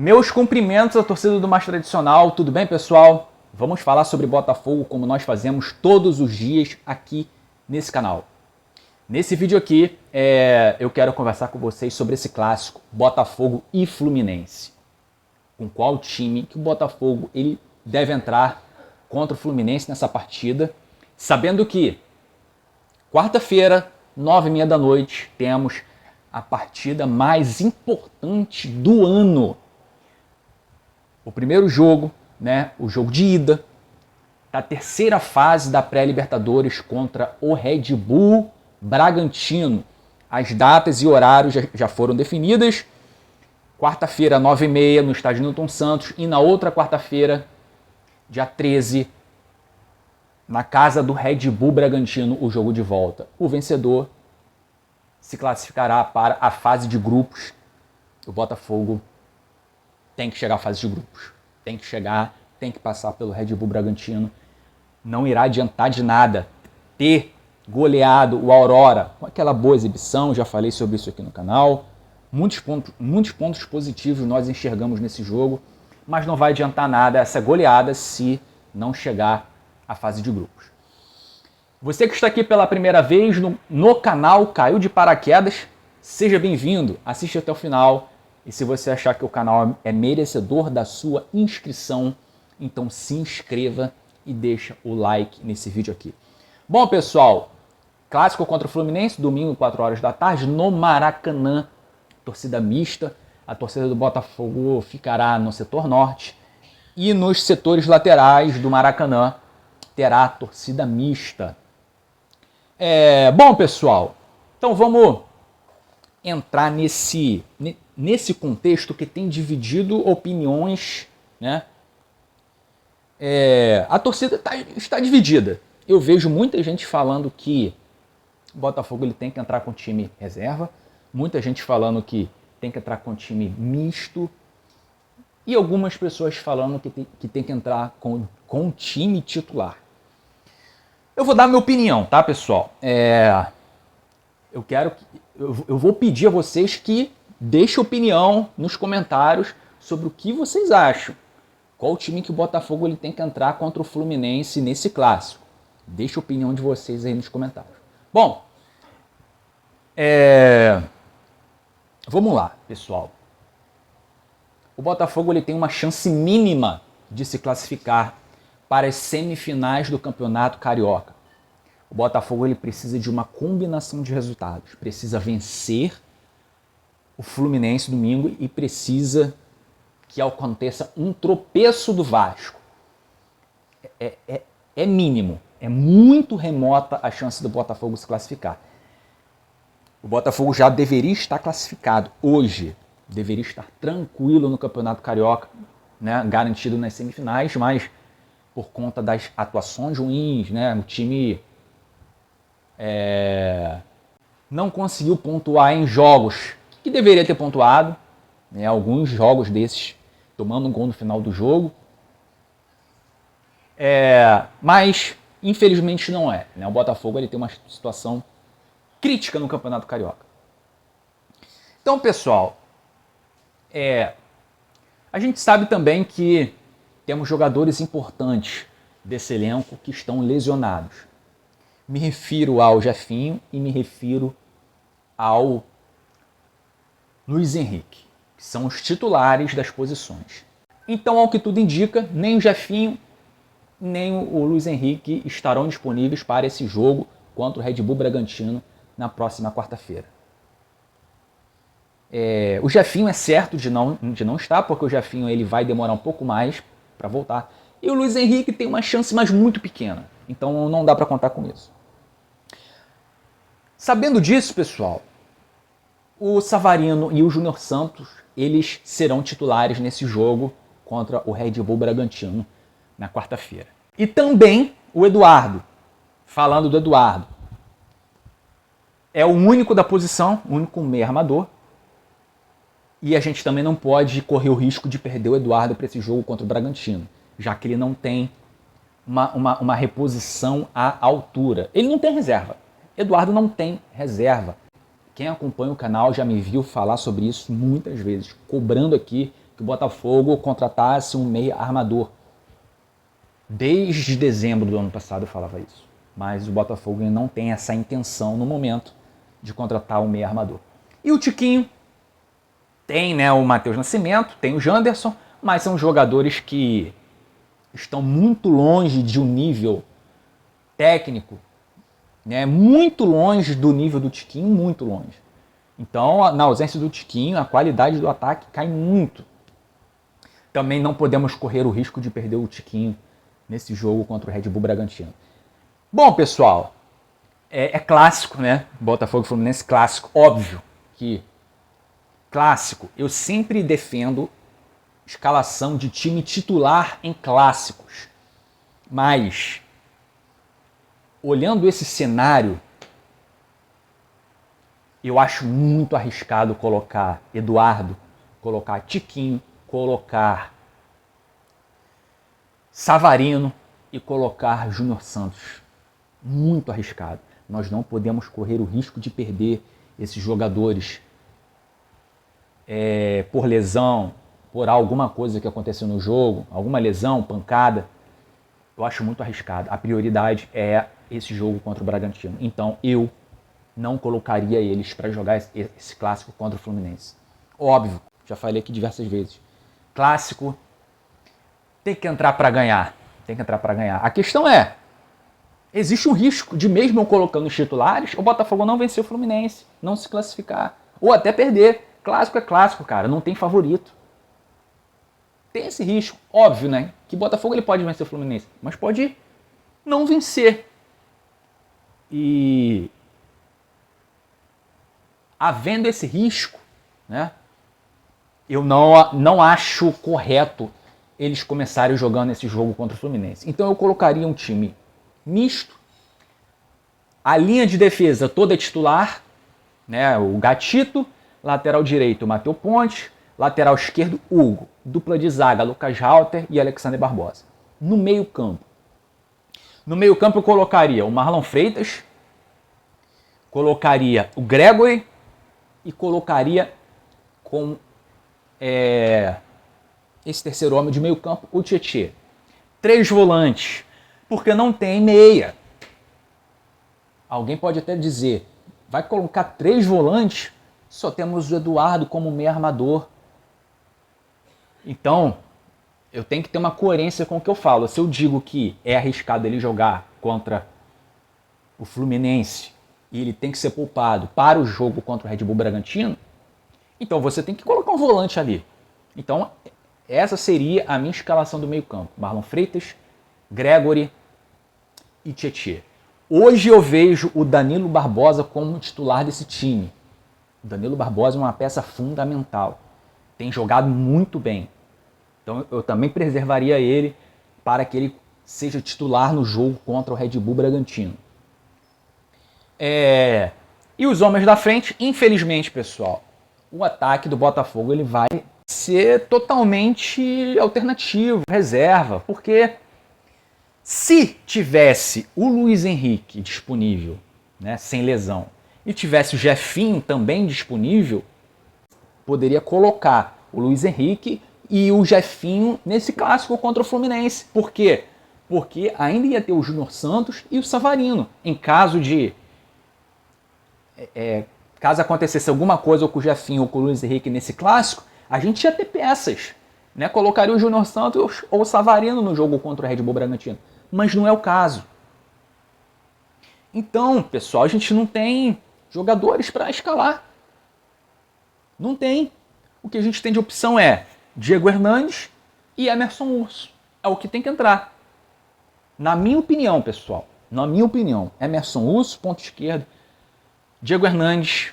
Meus cumprimentos à torcida do Mais Tradicional, tudo bem, pessoal? Vamos falar sobre Botafogo como nós fazemos todos os dias aqui nesse canal. Nesse vídeo aqui, eu quero conversar com vocês sobre esse clássico, Botafogo e Fluminense. Com qual time que o Botafogo ele deve entrar contra o Fluminense nessa partida, sabendo que quarta-feira, 9h30 da noite, temos a partida mais importante do ano. O primeiro jogo, o jogo de ida, da terceira fase da pré-Libertadores contra o Red Bull Bragantino. As datas e horários já foram definidas. Quarta-feira, 9h30, no estádio Newton Santos. E na outra quarta-feira, dia 13, na casa do Red Bull Bragantino, o jogo de volta. O vencedor se classificará para a fase de grupos. O Botafogo tem que chegar à fase de grupos. Tem que passar pelo Red Bull Bragantino. Não irá adiantar de nada ter goleado o Aurora com aquela boa exibição. Já falei sobre isso aqui no canal. Muitos pontos positivos nós enxergamos nesse jogo, mas não vai adiantar nada essa goleada se não chegar à fase de grupos. Você que está aqui pela primeira vez no canal, caiu de paraquedas, seja bem-vindo, assiste até o final. E se você achar que o canal é merecedor da sua inscrição, então se inscreva e deixa o like nesse vídeo aqui. Bom, pessoal, clássico contra o Fluminense, domingo, 4 horas da tarde, no Maracanã, torcida mista. A torcida do Botafogo ficará no setor norte e nos setores laterais do Maracanã terá torcida mista. Bom, pessoal, então vamos entrar nesse contexto que tem dividido opiniões, a torcida está dividida. Eu vejo muita gente falando que o Botafogo ele tem que entrar com time reserva, muita gente falando que tem que entrar com time misto e algumas pessoas falando que tem que entrar com time titular. Eu vou dar minha opinião, tá, pessoal? Eu vou pedir a vocês que deixem opinião nos comentários sobre o que vocês acham. Qual o time que o Botafogo ele tem que entrar contra o Fluminense nesse clássico? Deixe a opinião de vocês aí nos comentários. Bom, vamos lá, pessoal. O Botafogo ele tem uma chance mínima de se classificar para as semifinais do Campeonato Carioca. O Botafogo ele precisa de uma combinação de resultados. Precisa vencer o Fluminense domingo e precisa que aconteça um tropeço do Vasco. É mínimo, é muito remota a chance do Botafogo se classificar. O Botafogo já deveria estar classificado hoje, deveria estar tranquilo no Campeonato Carioca, garantido nas semifinais, mas por conta das atuações ruins, o time não conseguiu pontuar em jogos que deveria ter pontuado, alguns jogos desses tomando um gol no final do jogo, mas infelizmente não é. O Botafogo ele tem uma situação crítica no Campeonato Carioca. Então, pessoal, a gente sabe também que temos jogadores importantes desse elenco que estão lesionados. Me refiro ao Jefinho e me refiro ao Luiz Henrique, que são os titulares das posições. Então, ao que tudo indica, nem o Jefinho nem o Luiz Henrique estarão disponíveis para esse jogo contra o Red Bull Bragantino na próxima quarta-feira. O Jefinho é certo de não estar, porque o Jefinho ele vai demorar um pouco mais para voltar. E o Luiz Henrique tem uma chance, mas muito pequena. Então não dá para contar com isso. Sabendo disso, pessoal, o Savarino e o Júnior Santos, eles serão titulares nesse jogo contra o Red Bull Bragantino na quarta-feira. E também o Eduardo. Falando do Eduardo. É o único da posição, o único meio armador. E a gente também não pode correr o risco de perder o Eduardo para esse jogo contra o Bragantino, já que ele não tem uma reposição à altura. Ele não tem reserva. Eduardo não tem reserva. Quem acompanha o canal já me viu falar sobre isso muitas vezes, cobrando aqui que o Botafogo contratasse um meia armador. Desde dezembro do ano passado eu falava isso. Mas o Botafogo não tem essa intenção no momento de contratar um meia armador. E o Tiquinho tem, né, o Matheus Nascimento, tem o Janderson, mas são jogadores que estão muito longe de um nível técnico, né, muito longe do nível do Tiquinho, muito longe. Então, na ausência do Tiquinho, a qualidade do ataque cai muito. Também não podemos correr o risco de perder o Tiquinho nesse jogo contra o Red Bull Bragantino. Bom, pessoal, é clássico, né? Botafogo e Fluminense clássico. Óbvio que clássico, eu sempre defendo escalação de time titular em clássicos. Mas, olhando esse cenário, eu acho muito arriscado colocar Eduardo, colocar Tiquinho, colocar Savarino e colocar Júnior Santos. Muito arriscado. Nós não podemos correr o risco de perder esses jogadores por lesão, por alguma coisa que aconteceu no jogo, alguma lesão, pancada. Eu acho muito arriscado. A prioridade é esse jogo contra o Bragantino. Então eu não colocaria eles para jogar esse clássico contra o Fluminense. Óbvio, já falei aqui diversas vezes. Clássico tem que entrar para ganhar. Tem que entrar para ganhar. A questão é, existe um risco de mesmo eu colocando os titulares, o Botafogo não vencer o Fluminense, não se classificar, ou até perder. Clássico é clássico, cara, não tem favorito. Tem esse risco, óbvio, né? Que o Botafogo ele pode vencer o Fluminense, mas pode não vencer. E havendo esse risco, né? Eu não acho correto eles começarem jogando esse jogo contra o Fluminense. Então eu colocaria um time misto. A linha de defesa toda é titular, né? O Gatito, lateral direito, Matheus Pontes, lateral esquerdo, Hugo. Dupla de zaga, Lucas Halter e Alexander Barbosa. No meio-campo. No meio-campo eu colocaria o Marlon Freitas, colocaria o Gregory e colocaria com esse terceiro homem de meio-campo, o Tietê. 3 volantes, porque não tem meia. Alguém pode até dizer, vai colocar 3 volantes? Só temos o Eduardo como meia armador. Então, eu tenho que ter uma coerência com o que eu falo. Se eu digo que é arriscado ele jogar contra o Fluminense e ele tem que ser poupado para o jogo contra o Red Bull Bragantino, então você tem que colocar um volante ali. Então, essa seria a minha escalação do meio-campo. Marlon Freitas, Gregory e Tietê. Hoje eu vejo o Danilo Barbosa como titular desse time. O Danilo Barbosa é uma peça fundamental. Tem jogado muito bem. Então eu também preservaria ele para que ele seja titular no jogo contra o Red Bull Bragantino. E os homens da frente, infelizmente, pessoal, o ataque do Botafogo ele vai ser totalmente alternativo, reserva, porque se tivesse o Luiz Henrique disponível, né, sem lesão, e tivesse o Jefinho também disponível, poderia colocar o Luiz Henrique e o Jefinho nesse clássico contra o Fluminense. Por quê? Porque ainda ia ter o Júnior Santos e o Savarino. Em caso de... caso acontecesse alguma coisa com o Jefinho ou com o Luiz Henrique nesse clássico, a gente ia ter peças. Né? Colocaria o Júnior Santos ou o Savarino no jogo contra o Red Bull Bragantino. Mas não é o caso. Então, pessoal, a gente não tem jogadores para escalar. Não tem. O que a gente tem de opção é Diego Hernandes e Emerson Urso. É o que tem que entrar. Na minha opinião, pessoal. Na minha opinião. Emerson Urso, ponto esquerdo. Diego Hernandes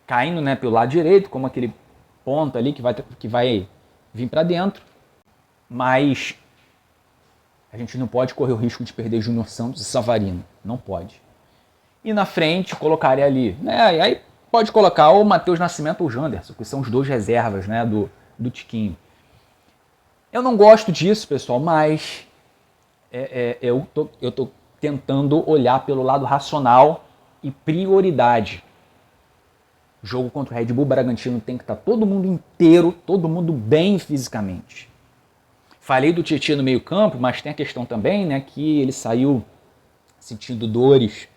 caindo, né, pelo lado direito, como aquele ponto ali que vai vir para dentro. Mas a gente não pode correr o risco de perder Júnior Santos e Savarino. Não pode. E na frente colocaria ali, né, e aí pode colocar o Matheus Nascimento ou o Janderson, que são os 2 reservas, né, do Tiquinho. Eu não gosto disso, pessoal, mas eu tô tentando olhar pelo lado racional e prioridade. Jogo contra o Red Bull Bragantino tem que estar todo mundo inteiro, todo mundo bem fisicamente. Falei do Tietchan no meio campo, mas tem a questão também, né, que ele saiu sentindo dores.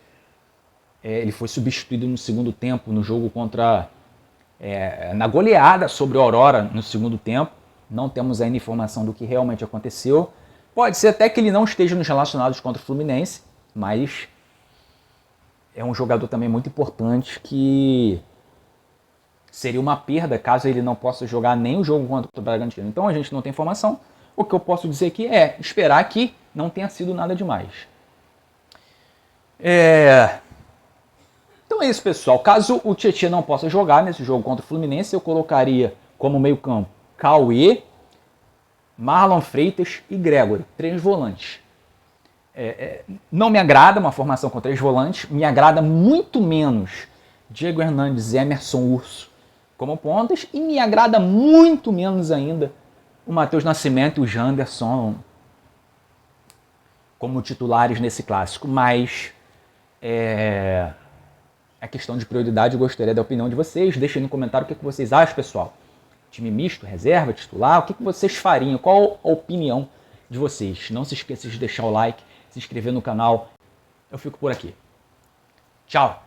Ele foi substituído no segundo tempo, no jogo contra... na goleada sobre o Aurora no segundo tempo. Não temos ainda informação do que realmente aconteceu. Pode ser até que ele não esteja nos relacionados contra o Fluminense, mas é um jogador também muito importante que seria uma perda caso ele não possa jogar nem o jogo contra o Bragantino. Então a gente não tem informação. O que eu posso dizer aqui é esperar que não tenha sido nada demais. Então é isso, pessoal. Caso o Tietchan não possa jogar nesse jogo contra o Fluminense, eu colocaria como meio campo Cauê, Marlon Freitas e Gregory, 3 volantes. Não me agrada uma formação com 3 volantes, me agrada muito menos Diego Hernandes e Emerson Urso como pontas, e me agrada muito menos ainda o Matheus Nascimento e o Janderson como titulares nesse clássico. Mas é questão de prioridade, eu gostaria da opinião de vocês. Deixem no comentário o que vocês acham, pessoal. Time misto, reserva, titular, o que vocês fariam? Qual a opinião de vocês? Não se esqueça de deixar o like, se inscrever no canal. Eu fico por aqui. Tchau!